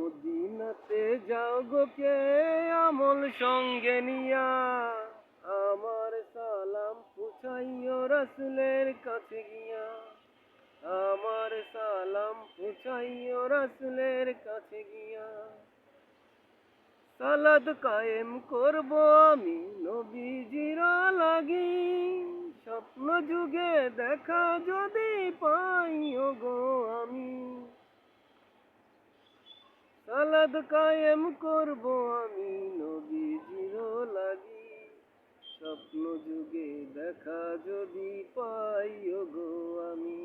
মদিনাতে যাও গো কে আমল সঙ্গে নিয়া, আমার সালাম পুছাইও রাসূলের কাছে গিয়া, আমার সালাম পুছাইও রাসূলের কাছে গিয়া। সালাত কায়েম করব আমি নবীজির লাগি, স্বপ্ন যুগে দেখা যদি পাই ওগো আমি। সালাত কায়েম করব আমি নবীজির লাগি, স্বপ্ন যুগে দেখা যদি পাই ওগো আমি।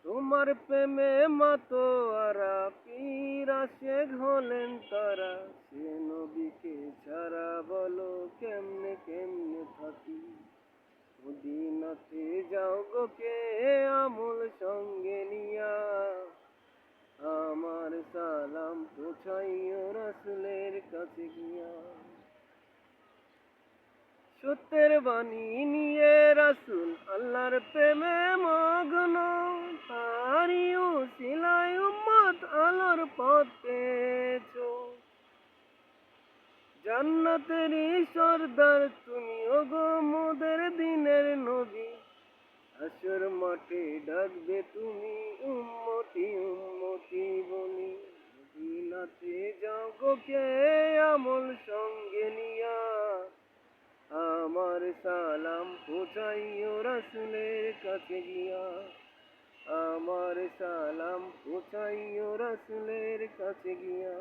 তোমার প্রেমে মাতোয়ারা পীর আশিক হলেন তারা, সে নবীকে ছাড়া বলো কেমনে কেমনে থাকি। মদিনাতে যাও গো কে আমল সঙ্গে নিয়া, আমার সালাম পৌঁছাইও রাসূলের কাছে গিয়া। সত্যের বাণী নিয়ে রাসূল আল্লাহর প্রেমে মগ্ন, তারই উসিলায় উম্মত আলোর পথ পেয়েছো। জান্নাতেরই সরদার তুমি ওগো মোদের দিনের নবী, হাসর মাঠে ডাকবে তুমি উম্মতি উম্মতি বলি। মদিনাতে যাও গো কে আমল সঙ্গে নিয়া, আমার সালাম পৌঁছাইও রাসূলের কাছে গিয়া, আমার সালাম পৌঁছাইও রাসূলের কাছে গিয়া।